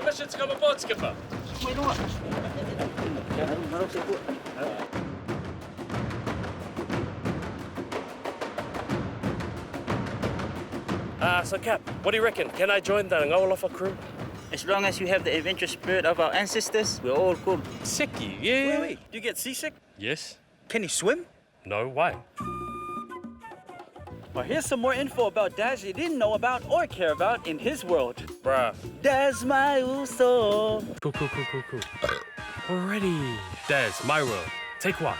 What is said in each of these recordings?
Permission to come aboard, Skipper. So Cap, what do you reckon? Can I join the Ngawalofa crew? As long as you have the adventure spirit of our ancestors, we're all cool. Sicky, yeah. Wait, do you get seasick? Yes. Can you swim? No, why? Well, here's some more info about Dazz you didn't know about or care about in his world. Bruh. Dazz my uso. Cool. Alrighty. Dazz, my world. Take one.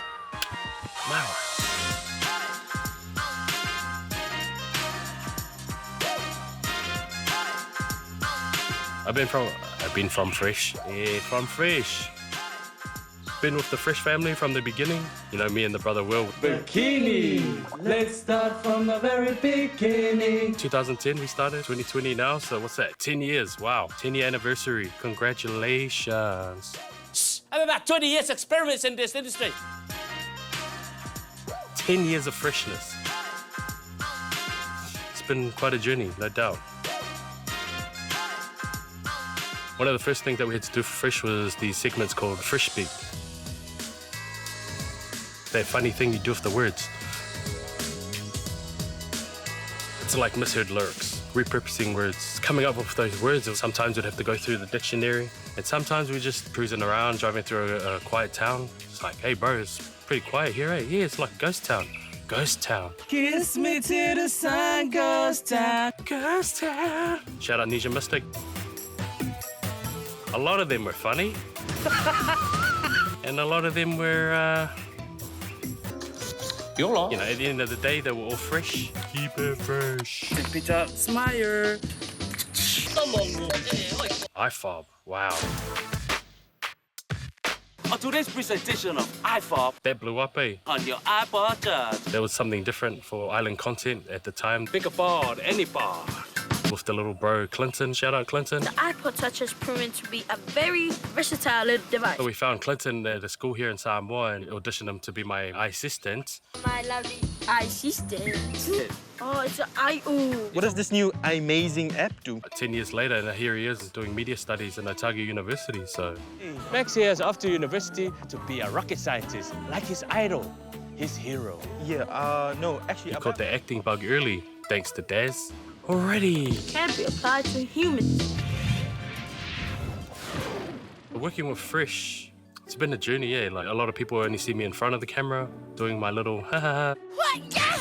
My world. I've been from Fresh. Yeah, from Fresh. Been with the Fresh family from the beginning. You know, me and the brother Will. Bikini. Let's start from the very beginning. 2010 we started, 2020 now, so what's that? 10 years, wow. 10-year anniversary, congratulations. I have about 20 years experience in this industry. 10 years of freshness. It's been quite a journey, no doubt. One of the first things that we had to do for Fresh was these segments called Fresh Speak. That funny thing you do with the words. It's like misheard lyrics, repurposing words, coming up with those words. Sometimes we'd have to go through the dictionary, and sometimes we're just cruising around, driving through a quiet town. It's like, hey bro, it's pretty quiet here, eh? Yeah, it's like a ghost town. Ghost town. Kiss me till the sun goes down. Ghost town. Shout out Nisha Mystic. A lot of them were funny. And a lot of them were, you know, at the end of the day, they were all fresh. Keep it fresh. Keep it up, smile. iFob, wow. On today's presentation of iFob That blew up, eh? on your iPod chart. There was something different for island content at the time. Pick a board, any board. With the little bro Clinton, shout out Clinton. The iPod Touch has proven to be a very versatile little device. So we found Clinton at a school here in Samoa and auditioned him to be my assistant. My lovely assistant. Oh, it's an IO. What does this new amazing app do? 10 years later, and here he is doing media studies in Otago University, so... Max here is off to university to be a rocket scientist, like his idol, his hero. Yeah, no, actually... He caught the acting bug early, thanks to Dazz. Alrighty. Can't be applied to humans. Working with Fresh, it's been a journey, yeah. Like, a lot of people only see me in front of the camera, doing my little ha-ha-ha. What? Yeah.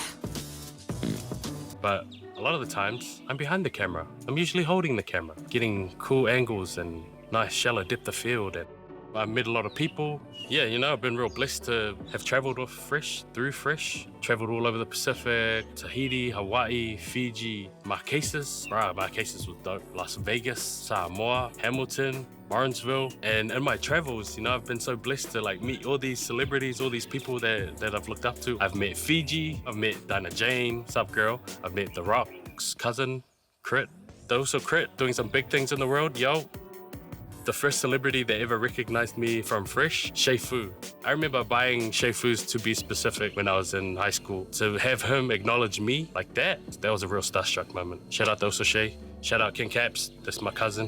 But a lot of the times, I'm behind the camera. I'm usually holding the camera, getting cool angles and nice shallow depth of field. And I've met a lot of people. Yeah, you know, I've been real blessed to have traveled with Fresh, through Fresh. Traveled all over the Pacific, Tahiti, Hawaii, Fiji, Marquesas. Right, Marquesas was dope. Las Vegas, Samoa, Hamilton, Barnesville. And in my travels, you know, I've been so blessed to like meet all these celebrities, all these people that I've looked up to. I've met Fiji, I've met Dinah Jane, sup girl. I've met The Rock's cousin, Crit. Also Crit, doing some big things in the world, yo. The first celebrity that ever recognized me from Fresh, Shay Fu. I remember buying Shay Fu's, to be specific, when I was in high school. To have him acknowledge me like that was a real starstruck moment. Shout out to also Shay. Shout out King Caps, that's my cousin.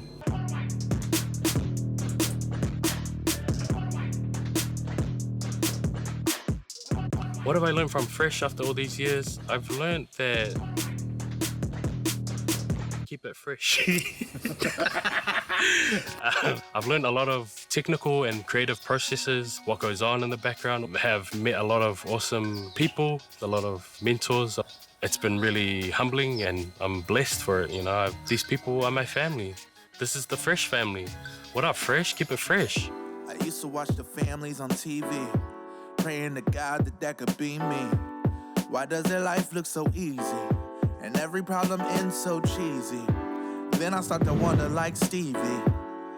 What have I learned from Fresh after all these years? I've learned that keep it fresh. I've learned a lot of technical and creative processes, what goes on in the background. I have met a lot of awesome people, a lot of mentors. It's been really humbling and I'm blessed for it, you know. These people are my family. This is the Fresh family. What up, Fresh? Keep it fresh. I used to watch the families on TV, praying to God that could be me. Why does their life look so easy? And every problem ends so cheesy. Then I start to wonder like Stevie,